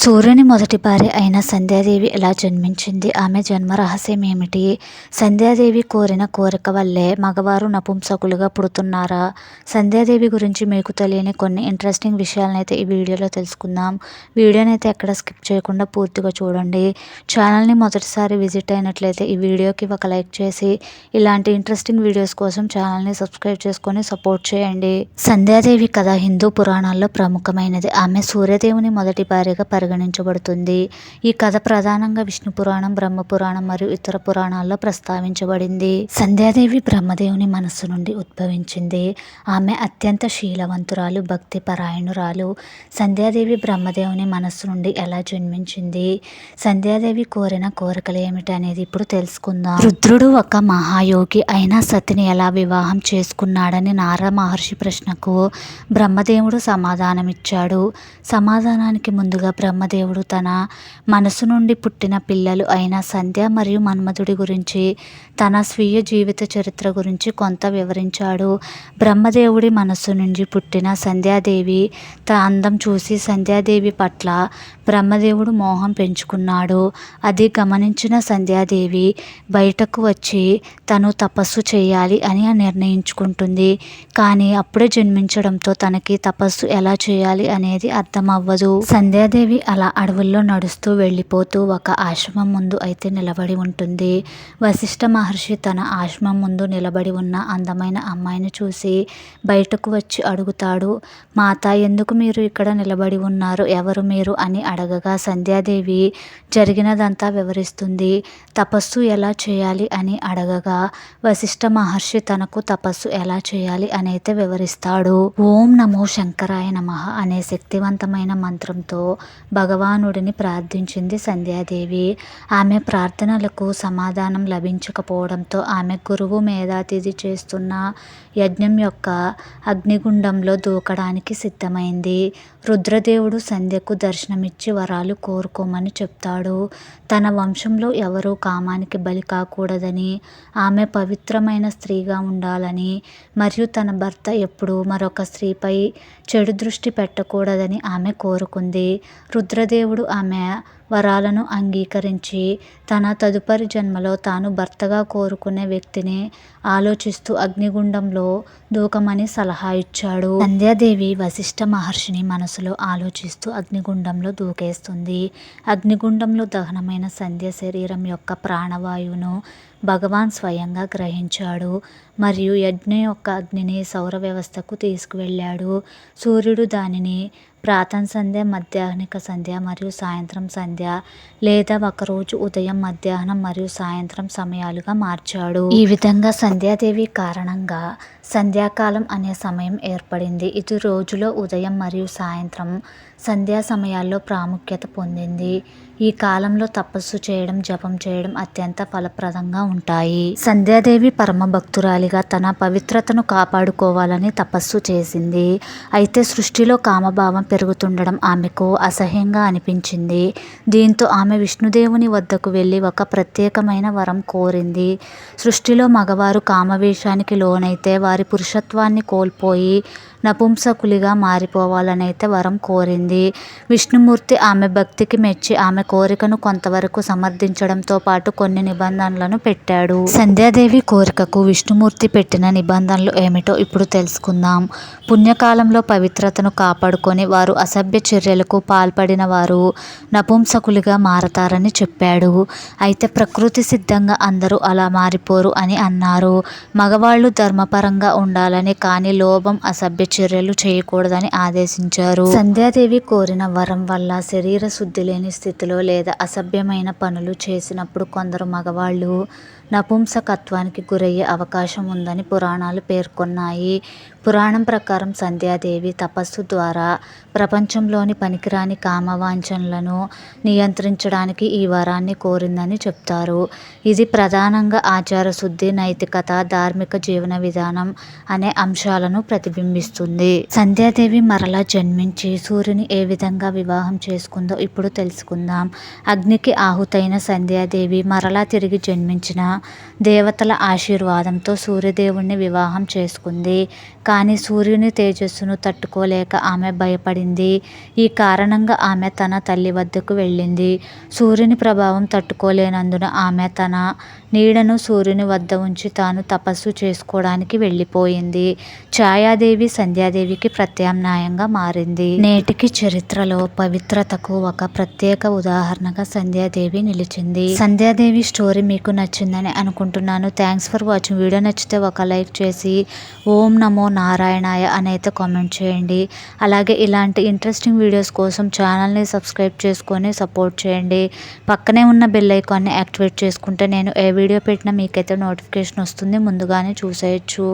సూర్యుని మొదటి భార్య అయిన సంధ్యాదేవి ఎలా జన్మించింది? ఆమె జన్మ రహస్యం ఏమిటి? సంధ్యాదేవి కోరిన కోరిక వల్లే మగవారు నపుంసకులుగా పుడుతున్నారా? సంధ్యాదేవి గురించి మీకు తెలియని కొన్ని ఇంట్రెస్టింగ్ విషయాలనైతే ఈ వీడియోలో తెలుసుకుందాం. వీడియోని అయితే ఎక్కడ స్కిప్ చేయకుండా పూర్తిగా చూడండి. ఛానల్ని మొదటిసారి విజిట్ అయినట్లయితే ఈ వీడియోకి ఒక లైక్ చేసి ఇలాంటి ఇంట్రెస్టింగ్ వీడియోస్ కోసం ఛానల్ని సబ్స్క్రైబ్ చేసుకొని సపోర్ట్ చేయండి. సంధ్యాదేవి కథ హిందూ పురాణాల్లో ప్రముఖమైనది. ఆమె సూర్యదేవుని మొదటి భార్యగా పరిగణించబడుతుంది. ఈ కథ ప్రధానంగా విష్ణు పురాణం, బ్రహ్మ పురాణం మరియు ఇతర పురాణాల్లో ప్రస్తావించబడింది. సంధ్యాదేవి బ్రహ్మదేవుని మనస్సు నుండి ఉద్భవించింది. ఆమె అత్యంత శీలవంతురాలు, భక్తి పరాయణురాలు. సంధ్యాదేవి బ్రహ్మదేవుని మనస్సు నుండి ఎలా జన్మించింది? సంధ్యాదేవి కోరిన కోరికలు ఏమిటి అనేది ఇప్పుడు తెలుసుకుందాం. రుద్రుడు ఒక మహాయోగి అయినా సతిని ఎలా వివాహం చేసుకున్నాడని నారద మహర్షి ప్రశ్నకు బ్రహ్మదేవుడు సమాధానమిచ్చాడు. సమాధానానికి ముందుగా బ్రహ్మదేవుడు తన మనసు నుండి పుట్టిన పిల్లలు అయిన సంధ్య మరియు మన్మధుడి గురించి, తన స్వీయ జీవిత చరిత్ర గురించి కొంత వివరించాడు. బ్రహ్మదేవుడి మనస్సు నుంచి పుట్టిన సంధ్యాదేవి తన అందం చూసి సంధ్యాదేవి పట్ల బ్రహ్మదేవుడు మోహం పెంచుకున్నాడు. అది గమనించిన సంధ్యాదేవి బయటకు వచ్చి తను తపస్సు చేయాలి అని నిర్ణయించుకుంటుంది. కానీ అప్పుడే జన్మించడంతో తనకి తపస్సు ఎలా చేయాలి అనేది అర్థం అవ్వదు. సంధ్యాదేవి అలా అడవుల్లో నడుస్తూ వెళ్ళిపోతూ ఒక ఆశ్రమం ముందు అయితే నిలబడి ఉంటుంది. వశిష్ఠ మహర్షి తన ఆశ్రమం ముందు నిలబడి ఉన్న అందమైన అమ్మాయిని చూసి బయటకు వచ్చి అడుగుతాడు, మాత, ఎందుకు మీరు ఇక్కడ నిలబడి ఉన్నారు? ఎవరు మీరు అని అడగగా సంధ్యాదేవి జరిగినదంతా వివరిస్తుంది. తపస్సు ఎలా చేయాలి అని అడగగా వశిష్ఠ మహర్షి తనకు తపస్సు ఎలా చేయాలి అని అయితే వివరిస్తాడు. ఓం నమో శంకరాయ నమః అనే శక్తివంతమైన మంత్రంతో భగవానుడిని ప్రార్థించింది సంధ్యాదేవి. ఆమె ప్రార్థనలకు సమాధానం లభించకపోవడంతో ఆమె గురువు మేధాతిథి చేస్తున్న యజ్ఞం యొక్క అగ్నిగుండంలో దూకడానికి సిద్ధమైంది. రుద్రదేవుడు సంధ్యకు దర్శనమిచ్చి వరాలు కోరుకోమని చెప్తాడు. తన వంశంలో ఎవరూ కామానికి బలి కాకూడదని, ఆమె పవిత్రమైన స్త్రీగా ఉండాలని మరియు తన భర్త ఎప్పుడూ మరొక స్త్రీపై చెడు దృష్టి పెట్టకూడదని ఆమె కోరుకుంది. రుద్రదేవుడు ఆమె వరాలను అంగీకరించి తన తదుపరి జన్మలో తాను భర్తగా కోరుకునే వ్యక్తిని ఆలోచిస్తూ అగ్నిగుండంలో దూకమని సలహా ఇచ్చాడు. సంధ్యాదేవి వశిష్ఠ మహర్షిని మనసులో ఆలోచిస్తూ అగ్నిగుండంలో దూకేస్తుంది. అగ్నిగుండంలో దహనమైన సంధ్య శరీరం యొక్క ప్రాణవాయువును భగవాన్ స్వయంగా గ్రహించాడు మరియు యజ్ఞం యొక్క అగ్నిని సౌర వ్యవస్థకు తీసుకువెళ్ళాడు. సూర్యుడు దానిని ప్రాతః సంధ్య, మధ్యాహ్నిక సంధ్య మరియు సాయంత్రం సంధ్య లేదా ఒకరోజు ఉదయం, మధ్యాహ్నం మరియు సాయంత్రం సమయాలుగా మార్చాడు. ఈ విధంగా సంధ్యాదేవి కారణంగా సంధ్యాకాలం అనే సమయం ఏర్పడింది. ఇది రోజులో ఉదయం మరియు సాయంత్రం సంధ్యా సమయాల్లో ప్రాముఖ్యత పొందింది. ఈ కాలంలో తపస్సు చేయడం, జపం చేయడం అత్యంత ఫలప్రదంగా ఉంటాయి. సంధ్యాదేవి పరమ భక్తురాలిగా తన పవిత్రతను కాపాడుకోవాలని తపస్సు చేసింది. అయితే సృష్టిలో కామభావం పెరుగుతుండడం ఆమెకు అసహ్యంగా అనిపించింది. దీంతో ఆమె విష్ణుదేవుని వద్దకు వెళ్ళి ఒక ప్రత్యేకమైన వరం కోరింది. సృష్టిలో మగవారు కామవేశానికి లోనైతే వారి పురుషత్వాన్ని కోల్పోయి నపుంసకులిగా మారిపోవాలనైతే వరం కోరింది. విష్ణుమూర్తి ఆమె భక్తికి మెచ్చి ఆమె కోరికను కొంతవరకు సమర్థించడంతో పాటు కొన్ని నిబంధనలను పెట్టాడు. సంధ్యాదేవి కోరికకు విష్ణుమూర్తి పెట్టిన నిబంధనలు ఏమిటో ఇప్పుడు తెలుసుకుందాం. పుణ్యకాలంలో పవిత్రతను కాపాడుకొని వారు అసభ్య చర్యలకు పాల్పడిన వారు నపుంసకులుగా మారతారని చెప్పాడు. అయితే ప్రకృతి సిద్ధంగా అందరూ అలా మారిపోరు అని అన్నారు. మగవాళ్ళు ధర్మపరంగా ఉండాలని, కానీ లోభం, అసభ్య చర్యలు చేయకూడదని ఆదేశించారు. సంధ్యాదేవి కోరిన వరం వల్ల శరీర శుద్ధి లేని స్థితిలో లేదా అసభ్యమైన పనులు చేసినప్పుడు కొందరు మగవాళ్ళు నపుంసకత్వానికి గురయ్యే అవకాశం ఉందని పురాణాలు పేర్కొన్నాయి. పురాణం ప్రకారం సంధ్యాదేవి తపస్సు ద్వారా ప్రపంచంలోని పనికిరాని కామవాంఛనలను నియంత్రించడానికి ఈ వరాన్ని కోరిందని చెప్తారు. ఇది ప్రధానంగా ఆచార శుద్ధి, నైతికత, ధార్మిక జీవన విధానం అనే అంశాలను ప్రతిబింబిస్తుంది. సంధ్యాదేవి మరలా జన్మించి సూర్యుని ఏ విధంగా వివాహం చేసుకుందో ఇప్పుడు తెలుసుకుందాం. అగ్నికి ఆహుతైన సంధ్యాదేవి మరలా తిరిగి జన్మించిన దేవతల ఆశీర్వాదంతో సూర్యదేవుణ్ణి వివాహం చేసుకుంది. కానీ సూర్యుని తేజస్సును తట్టుకోలేక ఆమె భయపడింది. ఈ కారణంగా ఆమె తన తల్లి వద్దకు వెళ్ళింది. సూర్యుని ప్రభావం తట్టుకోలేనందున ఆమె తన నీడను సూర్యుని వద్ద ఉంచి తాను తపస్సు చేసుకోవడానికి వెళ్ళిపోయింది. ఛాయాదేవి సంధ్యాదేవికి ప్రత్యామ్నాయంగా మారింది. నేటికి చరిత్రలో పవిత్రతకు ఒక ప్రత్యేక ఉదాహరణగా సంధ్యాదేవి నిలిచింది. సంధ్యాదేవి స్టోరీ మీకు నచ్చిందని అనుకుంటున్నాను. Thanks for watching. వీడియో నచ్చితే ఒక లైక్ చేసి ఓం నమో నారాయణాయ అనైతే కామెంట్ చేయండి. అలాగే ఇలాంటి ఇంట్రెస్టింగ్ వీడియోస్ కోసం ఛానల్ని సబ్స్క్రైబ్ చేసుకొని సపోర్ట్ చేయండి. పక్కనే ఉన్న బెల్ ఐకాన్ని యాక్టివేట్ చేసుకుంటే నేను ఏ వీడియో పెట్టినా మీకైతే నోటిఫికేషన్ వస్తుంది, ముందుగానే చూసేయచ్చు.